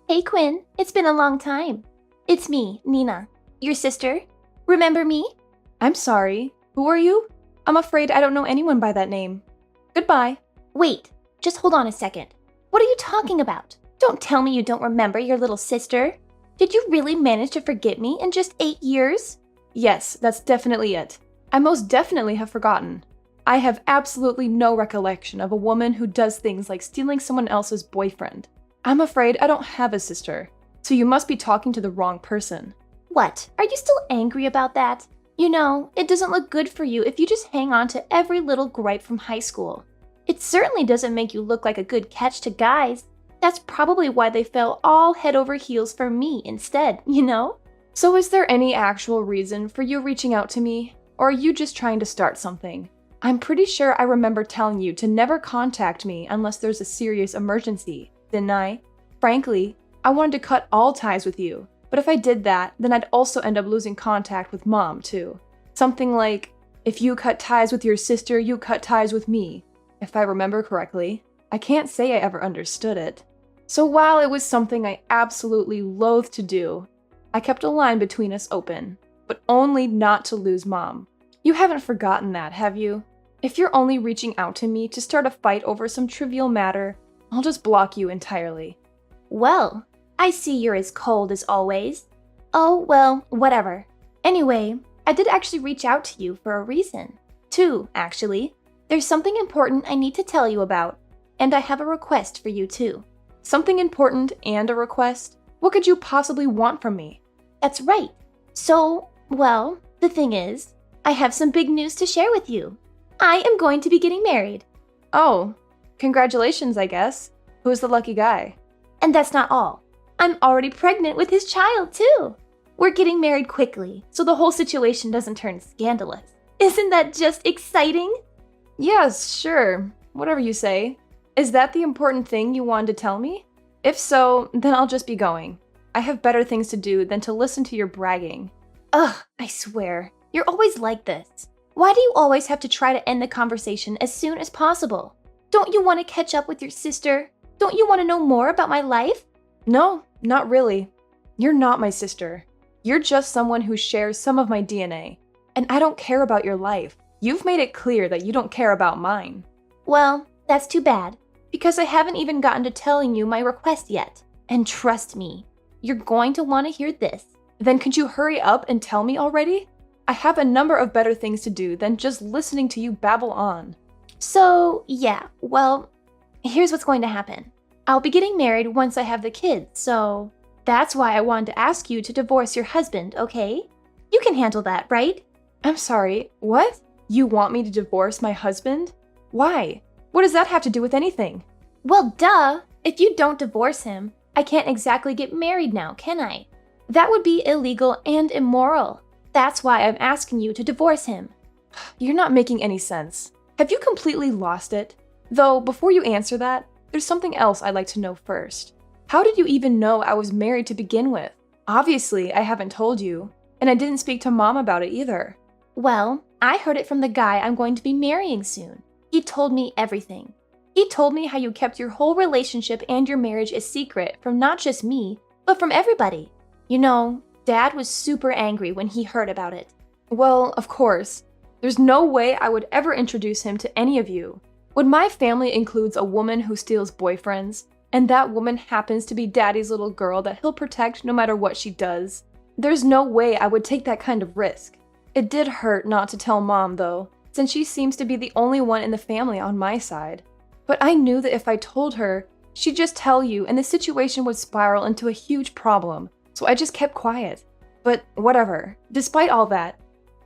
Hey Quinn, it's been a long time. It's me, Nina, your sister. Remember me? I'm sorry. Who are you? I'm afraid I don't know anyone by that name. Goodbye. Wait, just hold on a second. What are you talking about? Don't tell me you don't remember your little sister. Did you really manage to forget me in just 8 years? Yes, that's definitely it. I most definitely have forgotten. I have absolutely no recollection of a woman who does things like stealing someone else's boyfriend. I'm afraid I don't have a sister, so you must be talking to the wrong person. What? Are you still angry about that? You know, it doesn't look good for you if you just hang on to every little gripe from high school. It certainly doesn't make you look like a good catch to guys. That's probably why they fell all head over heels for me instead, you know? So is there any actual reason for you reaching out to me, or are you just trying to start something? I'm pretty sure I remember telling you to never contact me unless there's a serious emergency, didn't I? Frankly, I wanted to cut all ties with you, but if I did that, then I'd also end up losing contact with Mom, too. Something like, if you cut ties with your sister, you cut ties with me, if I remember correctly. I can't say I ever understood it. So while it was something I absolutely loathed to do, I kept a line between us open, but only not to lose Mom. You haven't forgotten that, have you? If you're only reaching out to me to start a fight over some trivial matter, I'll just block you entirely. Well, I see you're as cold as always. Oh, well, whatever. Anyway, I did actually reach out to you for a reason. Two, actually. There's something important I need to tell you about, and I have a request for you too. Something important and a request? What could you possibly want from me? That's right. So, well, the thing is, I have some big news to share with you. I am going to be getting married. Oh, congratulations, I guess. Who's the lucky guy? And that's not all. I'm already pregnant with his child, too. We're getting married quickly, so the whole situation doesn't turn scandalous. Isn't that just exciting? Yes, sure. Whatever you say. Is that the important thing you wanted to tell me? If so, then I'll just be going. I have better things to do than to listen to your bragging. Ugh, I swear. You're always like this. Why do you always have to try to end the conversation as soon as possible? Don't you want to catch up with your sister? Don't you want to know more about my life? No, not really. You're not my sister. You're just someone who shares some of my DNA. And I don't care about your life. You've made it clear that you don't care about mine. Well, that's too bad, because I haven't even gotten to telling you my request yet. And trust me, you're going to want to hear this. Then could you hurry up and tell me already? I have a number of better things to do than just listening to you babble on. So, yeah, well, here's what's going to happen. I'll be getting married once I have the kids, so that's why I wanted to ask you to divorce your husband, okay? You can handle that, right? I'm sorry, what? You want me to divorce my husband? Why? What does that have to do with anything? Well, duh! If you don't divorce him, I can't exactly get married now, can I? That would be illegal and immoral. That's why I'm asking you to divorce him. You're not making any sense. Have you completely lost it? Though, before you answer that, there's something else I'd like to know first. How did you even know I was married to begin with? Obviously, I haven't told you, and I didn't speak to Mom about it either. Well, I heard it from the guy I'm going to be marrying soon. He told me everything. He told me how you kept your whole relationship and your marriage a secret from not just me, but from everybody. You know, Dad was super angry when he heard about it. Well, of course. There's no way I would ever introduce him to any of you. When my family includes a woman who steals boyfriends, and that woman happens to be Daddy's little girl that he'll protect no matter what she does, there's no way I would take that kind of risk. It did hurt not to tell Mom, though, since she seems to be the only one in the family on my side. But I knew that if I told her, she'd just tell you and the situation would spiral into a huge problem, so I just kept quiet. But whatever, despite all that,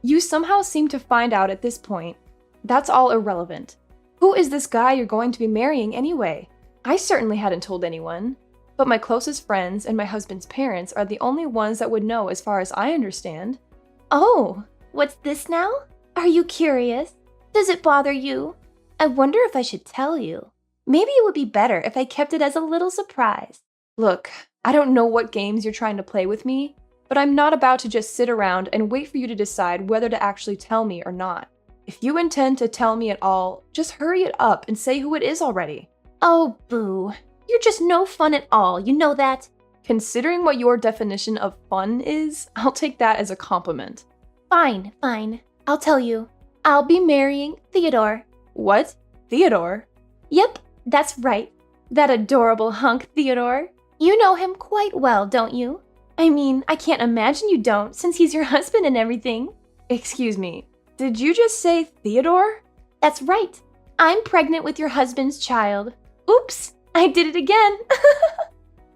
you somehow seem to find out at this point. That's all irrelevant. Who is this guy you're going to be marrying anyway? I certainly hadn't told anyone, but my closest friends and my husband's parents are the only ones that would know as far as I understand. Oh, what's this now? Are you curious? Does it bother you? I wonder if I should tell you. Maybe it would be better if I kept it as a little surprise. Look, I don't know what games you're trying to play with me, but I'm not about to just sit around and wait for you to decide whether to actually tell me or not. If you intend to tell me at all, just hurry it up and say who it is already. Oh, boo. You're just no fun at all, you know that? Considering what your definition of fun is, I'll take that as a compliment. Fine, fine. I'll tell you. I'll be marrying Theodore. What? Theodore? Yep, that's right. That adorable hunk Theodore. You know him quite well, don't you? I mean, I can't imagine you don't, since he's your husband and everything. Excuse me, did you just say Theodore? That's right. I'm pregnant with your husband's child. Oops, I did it again.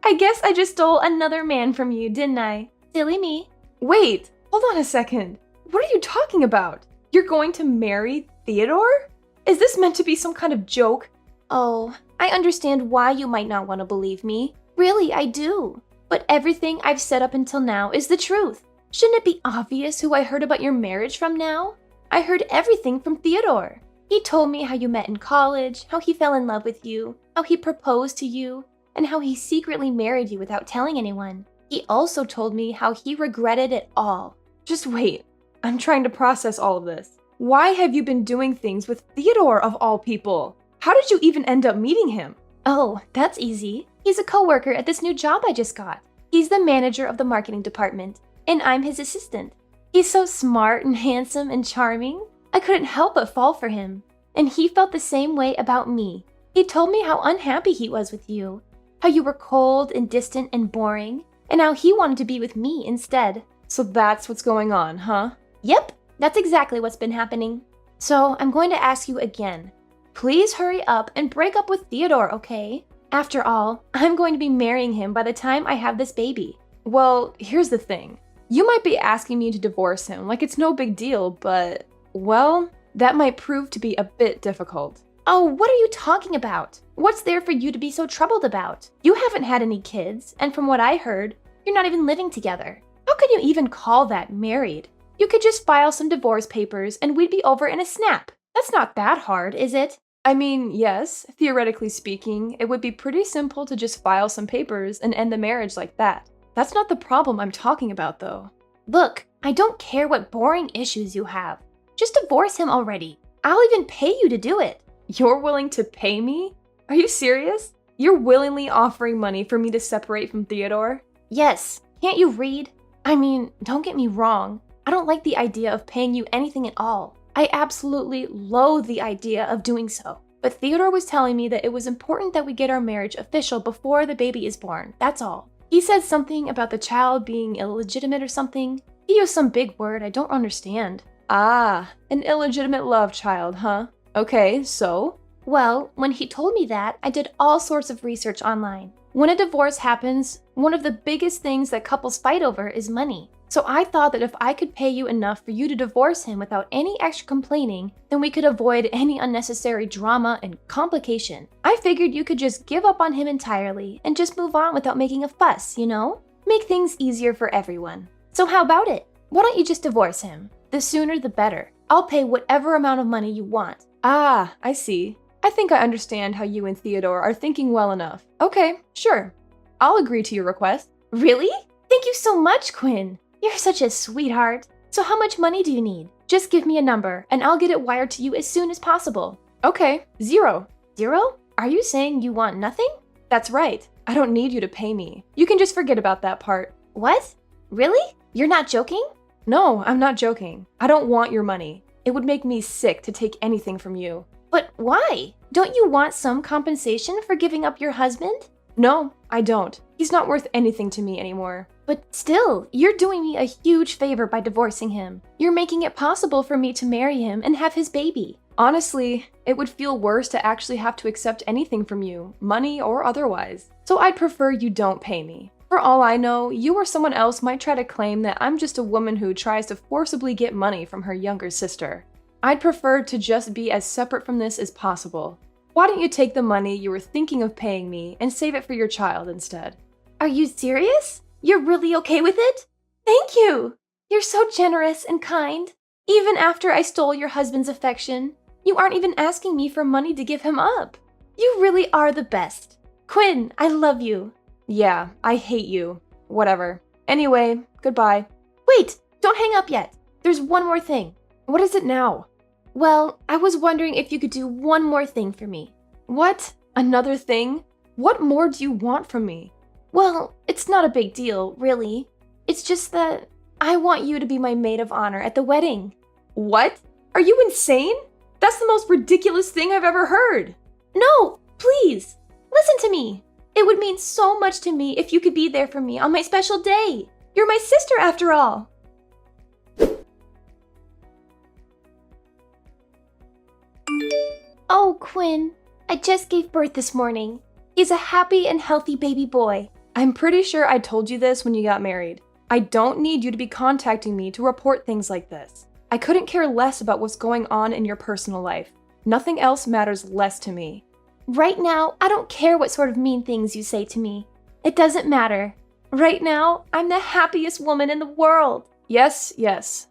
I guess I just stole another man from you, didn't I? Silly me. Wait, hold on a second. What are you talking about? You're going to marry Theodore? Is this meant to be some kind of joke? Oh, I understand why you might not want to believe me. Really, I do. But everything I've said up until now is the truth. Shouldn't it be obvious who I heard about your marriage from now? I heard everything from Theodore. He told me how you met in college, how he fell in love with you, how he proposed to you, and how he secretly married you without telling anyone. He also told me how he regretted it all. Just wait. I'm trying to process all of this. Why have you been doing things with Theodore of all people? How did you even end up meeting him? Oh, that's easy. He's a coworker at this new job I just got. He's the manager of the marketing department, and I'm his assistant. He's so smart and handsome and charming. I couldn't help but fall for him. And he felt the same way about me. He told me how unhappy he was with you, how you were cold and distant and boring, and how he wanted to be with me instead. So that's what's going on, huh? Yep, that's exactly what's been happening. So I'm going to ask you again. Please hurry up and break up with Theodore, okay? After all, I'm going to be marrying him by the time I have this baby. Well, here's the thing. You might be asking me to divorce him like it's no big deal, but, well, that might prove to be a bit difficult. Oh, what are you talking about? What's there for you to be so troubled about? You haven't had any kids, and from what I heard, you're not even living together. How can you even call that married? You could just file some divorce papers and we'd be over in a snap. That's not that hard, is it? I mean, yes, theoretically speaking, it would be pretty simple to just file some papers and end the marriage like that. That's not the problem I'm talking about, though. Look, I don't care what boring issues you have. Just divorce him already. I'll even pay you to do it. You're willing to pay me? Are you serious? You're willingly offering money for me to separate from Theodore? Yes. Can't you read? I mean, don't get me wrong. I don't like the idea of paying you anything at all. I absolutely loathe the idea of doing so. But Theodore was telling me that it was important that we get our marriage official before the baby is born, that's all. He said something about the child being illegitimate or something. He used some big word I don't understand. Ah, an illegitimate love child, huh? Okay, so? Well, when he told me that, I did all sorts of research online. When a divorce happens, one of the biggest things that couples fight over is money. So I thought that if I could pay you enough for you to divorce him without any extra complaining, then we could avoid any unnecessary drama and complication. I figured you could just give up on him entirely and just move on without making a fuss, you know? Make things easier for everyone. So how about it? Why don't you just divorce him? The sooner the better. I'll pay whatever amount of money you want. Ah, I see. I think I understand how you and Theodore are thinking well enough. Okay, sure. I'll agree to your request. Really? Thank you so much, Quinn. You're such a sweetheart. So how much money do you need? Just give me a number, and I'll get it wired to you as soon as possible. Okay, 0. 0? Are you saying you want nothing? That's right. I don't need you to pay me. You can just forget about that part. What? Really? You're not joking? No, I'm not joking. I don't want your money. It would make me sick to take anything from you. But why? Don't you want some compensation for giving up your husband? No, I don't. He's not worth anything to me anymore. But still, you're doing me a huge favor by divorcing him. You're making it possible for me to marry him and have his baby. Honestly, it would feel worse to actually have to accept anything from you, money or otherwise. So I'd prefer you don't pay me. For all I know, you or someone else might try to claim that I'm just a woman who tries to forcibly get money from her younger sister. I'd prefer to just be as separate from this as possible. Why don't you take the money you were thinking of paying me and save it for your child instead? Are you serious? You're really okay with it? Thank you! You're so generous and kind. Even after I stole your husband's affection, you aren't even asking me for money to give him up. You really are the best. Quinn, I love you. Yeah, I hate you. Whatever. Anyway, goodbye. Wait, don't hang up yet. There's one more thing. What is it now? Well, I was wondering if you could do one more thing for me. What? Another thing? What more do you want from me? Well, it's not a big deal, really. It's just that I want you to be my maid of honor at the wedding. What? Are you insane? That's the most ridiculous thing I've ever heard. No, please, listen to me. It would mean so much to me if you could be there for me on my special day. You're my sister after all. Oh, Quinn, I just gave birth this morning. He's a happy and healthy baby boy. I'm pretty sure I told you this when you got married. I don't need you to be contacting me to report things like this. I couldn't care less about what's going on in your personal life. Nothing else matters less to me. Right now, I don't care what sort of mean things you say to me. It doesn't matter. Right now, I'm the happiest woman in the world. Yes,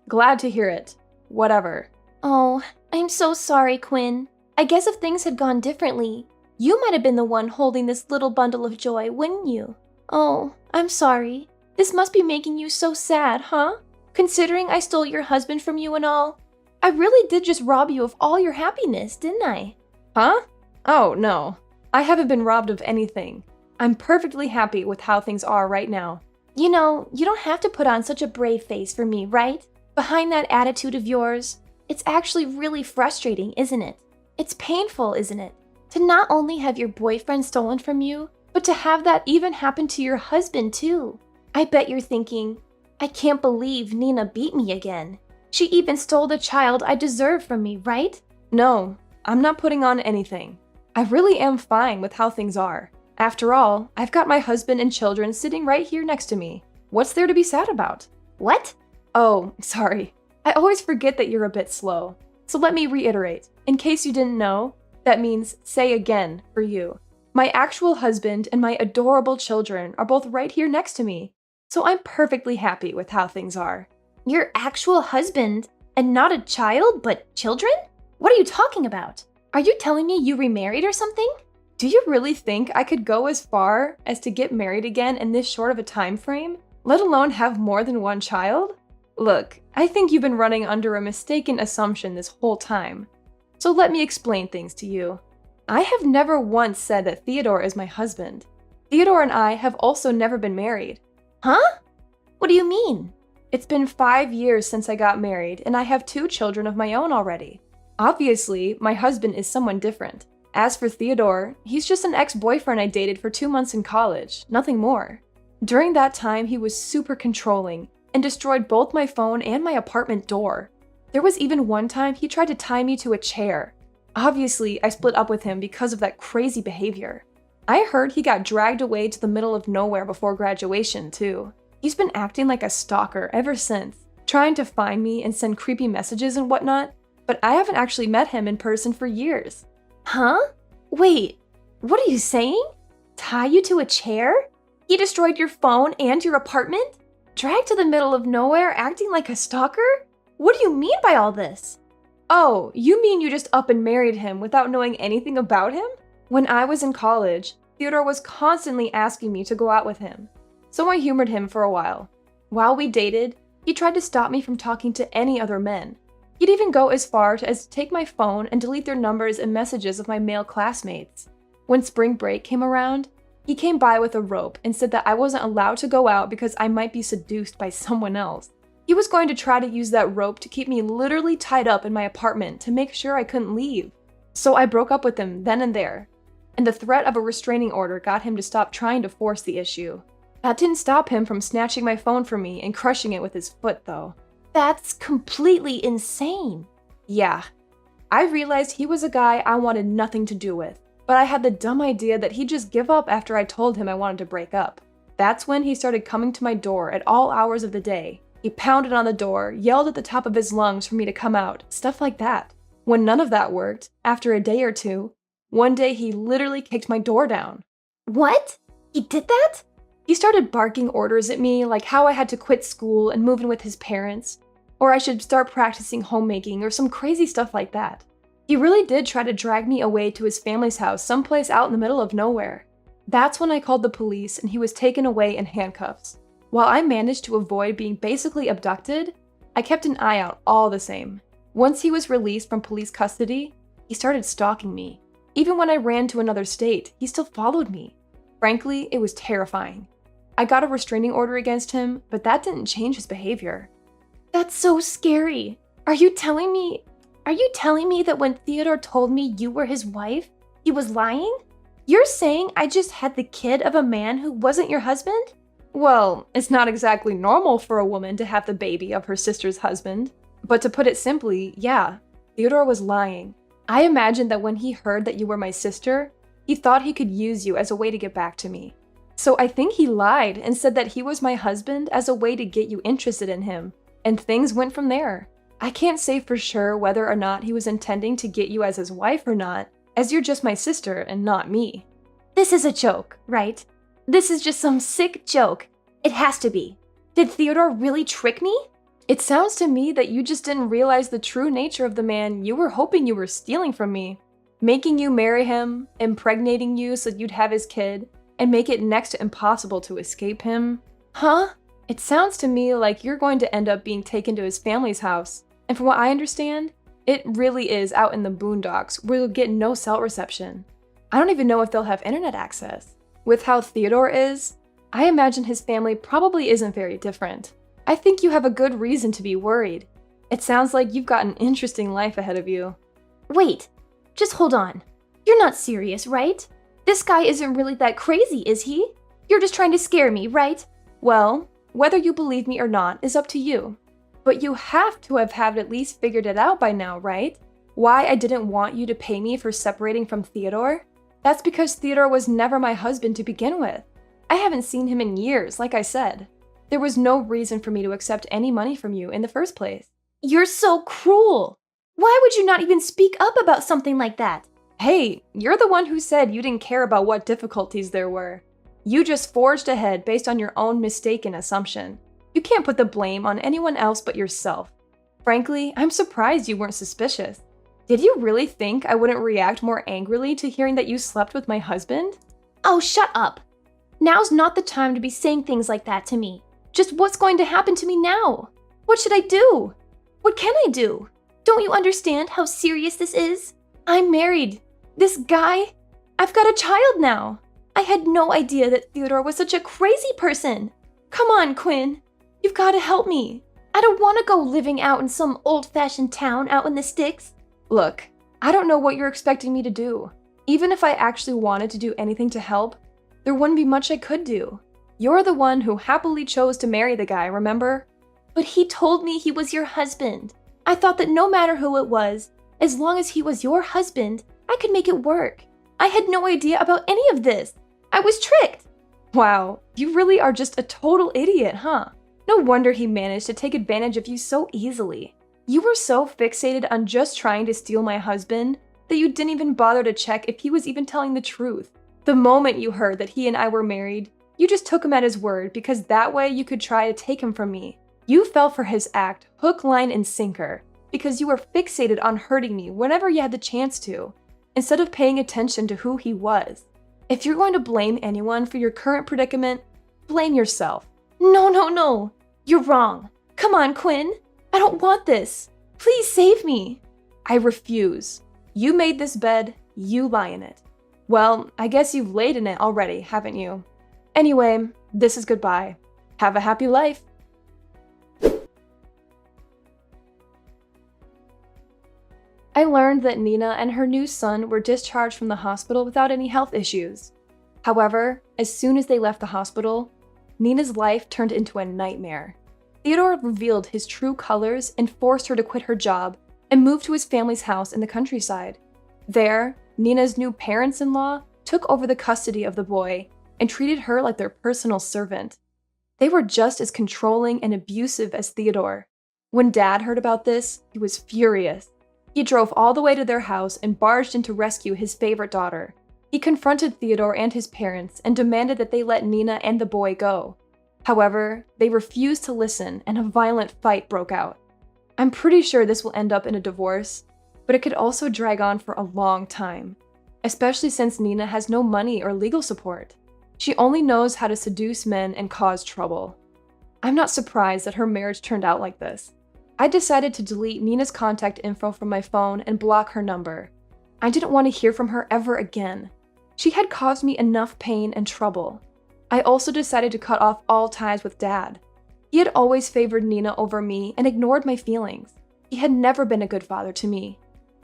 glad to hear it. Whatever. Oh, I'm so sorry, Quinn. I guess if things had gone differently, you might have been the one holding this little bundle of joy, wouldn't you? Oh, I'm sorry. This must be making you so sad, huh? Considering I stole your husband from you and all. I really did just rob you of all your happiness, didn't I? Huh? Oh, no. I haven't been robbed of anything. I'm perfectly happy with how things are right now. You know, you don't have to put on such a brave face for me, right? Behind that attitude of yours, it's actually really frustrating, isn't it? It's painful, isn't it? To not only have your boyfriend stolen from you, but to have that even happen to your husband too. I bet you're thinking, I can't believe Nina beat me again. She even stole the child I deserve from me, right? No, I'm not putting on anything. I really am fine with how things are. After all, I've got my husband and children sitting right here next to me. What's there to be sad about? What? Oh, sorry. I always forget that you're a bit slow. So let me reiterate. In case you didn't know, that means say again for you. My actual husband and my adorable children are both right here next to me. So I'm perfectly happy with how things are. Your actual husband and not a child, but children? What are you talking about? Are you telling me you remarried or something? Do you really think I could go as far as to get married again in this short of a time frame, let alone have more than one child? Look, I think you've been running under a mistaken assumption this whole time. So let me explain things to you. I have never once said that Theodore is my husband. Theodore and I have also never been married. Huh? What do you mean? It's been 5 years since I got married, and I have 2 children of my own already. Obviously, my husband is someone different. As for Theodore, he's just an ex-boyfriend I dated for 2 months in college, nothing more. During that time, he was super controlling and destroyed both my phone and my apartment door. There was even one time he tried to tie me to a chair. Obviously, I split up with him because of that crazy behavior. I heard he got dragged away to the middle of nowhere before graduation, too. He's been acting like a stalker ever since, trying to find me and send creepy messages and whatnot, but I haven't actually met him in person for years. Huh? Wait, what are you saying? Tie you to a chair? He destroyed your phone and your apartment? Dragged to the middle of nowhere acting like a stalker? What do you mean by all this? Oh, you mean you just up and married him without knowing anything about him? When I was in college, Theodore was constantly asking me to go out with him, so I humored him for a while. While we dated, he tried to stop me from talking to any other men. He'd even go as far as to take my phone and delete their numbers and messages of my male classmates. When spring break came around, he came by with a rope and said that I wasn't allowed to go out because I might be seduced by someone else. He was going to try to use that rope to keep me literally tied up in my apartment to make sure I couldn't leave. So I broke up with him then and there, and the threat of a restraining order got him to stop trying to force the issue. That didn't stop him from snatching my phone from me and crushing it with his foot, though. That's completely insane. Yeah. I realized he was a guy I wanted nothing to do with, but I had the dumb idea that he'd just give up after I told him I wanted to break up. That's when he started coming to my door at all hours of the day. He pounded on the door, yelled at the top of his lungs for me to come out, stuff like that. When none of that worked, after a day or two, one day he literally kicked my door down. What? He did that? He started barking orders at me, like how I had to quit school and move in with his parents, or I should start practicing homemaking or some crazy stuff like that. He really did try to drag me away to his family's house someplace out in the middle of nowhere. That's when I called the police and he was taken away in handcuffs. While I managed to avoid being basically abducted, I kept an eye out all the same. Once he was released from police custody, he started stalking me. Even when I ran to another state, he still followed me. Frankly, it was terrifying. I got a restraining order against him, but that didn't change his behavior. That's so scary. Are you telling me that when Theodore told me you were his wife, he was lying? You're saying I just had the kid of a man who wasn't your husband? Well, it's not exactly normal for a woman to have the baby of her sister's husband. But to put it simply, yeah, Theodore was lying. I imagine that when he heard that you were my sister, he thought he could use you as a way to get back to me. So I think he lied and said that he was my husband as a way to get you interested in him, and things went from there. I can't say for sure whether or not he was intending to get you as his wife or not, as you're just my sister and not me. This is a joke, right? This is just some sick joke. It has to be. Did Theodore really trick me? It sounds to me that you just didn't realize the true nature of the man you were hoping you were stealing from me. Making you marry him, impregnating you so you'd have his kid, and make it next to impossible to escape him. Huh? It sounds to me like you're going to end up being taken to his family's house. And from what I understand, it really is out in the boondocks where you'll get no cell reception. I don't even know if they'll have internet access. With how Theodore is, I imagine his family probably isn't very different. I think you have a good reason to be worried. It sounds like you've got an interesting life ahead of you. Wait, just hold on. You're not serious, right? This guy isn't really that crazy, is he? You're just trying to scare me, right? Well, whether you believe me or not is up to you. But you have to have at least figured it out by now, right? Why I didn't want you to pay me for separating from Theodore? That's because Theodore was never my husband to begin with. I haven't seen him in years, like I said. There was no reason for me to accept any money from you in the first place. You're so cruel. Why would you not even speak up about something like that? Hey, you're the one who said you didn't care about what difficulties there were. You just forged ahead based on your own mistaken assumption. You can't put the blame on anyone else but yourself. Frankly, I'm surprised you weren't suspicious. Did you really think I wouldn't react more angrily to hearing that you slept with my husband? Oh, shut up. Now's not the time to be saying things like that to me. Just what's going to happen to me now? What should I do? What can I do? Don't you understand how serious this is? I'm married. This guy, I've got a child now. I had no idea that Theodore was such a crazy person. Come on, Quinn. You've got to help me. I don't want to go living out in some old-fashioned town out in the sticks. Look, I don't know what you're expecting me to do. Even if I actually wanted to do anything to help, there wouldn't be much I could do. You're the one who happily chose to marry the guy, remember? But he told me he was your husband. I thought that no matter who it was, as long as he was your husband, I could make it work. I had no idea about any of this. I was tricked. Wow, you really are just a total idiot, huh? No wonder he managed to take advantage of you so easily. You were so fixated on just trying to steal my husband that you didn't even bother to check if he was even telling the truth. The moment you heard that he and I were married, you just took him at his word because that way you could try to take him from me. You fell for his act, hook, line, and sinker, because you were fixated on hurting me whenever you had the chance to, instead of paying attention to who he was. If you're going to blame anyone for your current predicament, blame yourself. No. You're wrong. Come on, Quinn. I don't want this. Please save me. I refuse. You made this bed, you lie in it. Well, I guess you've laid in it already, haven't you? Anyway, this is goodbye. Have a happy life. I learned that Nina and her new son were discharged from the hospital without any health issues. However, as soon as they left the hospital, Nina's life turned into a nightmare. Theodore revealed his true colors and forced her to quit her job and move to his family's house in the countryside. There, Nina's new parents-in-law took over the custody of the boy and treated her like their personal servant. They were just as controlling and abusive as Theodore. When Dad heard about this, he was furious. He drove all the way to their house and barged in to rescue his favorite daughter. He confronted Theodore and his parents and demanded that they let Nina and the boy go. However, they refused to listen and a violent fight broke out. I'm pretty sure this will end up in a divorce, but it could also drag on for a long time, especially since Nina has no money or legal support. She only knows how to seduce men and cause trouble. I'm not surprised that her marriage turned out like this. I decided to delete Nina's contact info from my phone and block her number. I didn't want to hear from her ever again. She had caused me enough pain and trouble. I also decided to cut off all ties with Dad. He had always favored Nina over me and ignored my feelings. He had never been a good father to me.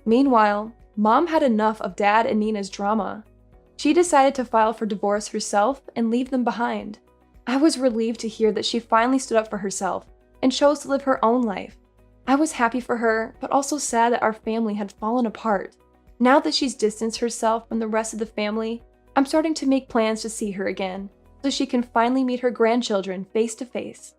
Meanwhile, Mom had enough of Dad and Nina's drama. She decided to file for divorce herself and leave them behind. I was relieved to hear that she finally stood up for herself and chose to live her own life. I was happy for her, but also sad that our family had fallen apart. Now that she's distanced herself from the rest of the family, I'm starting to make plans to see her again, so she can finally meet her grandchildren face to face.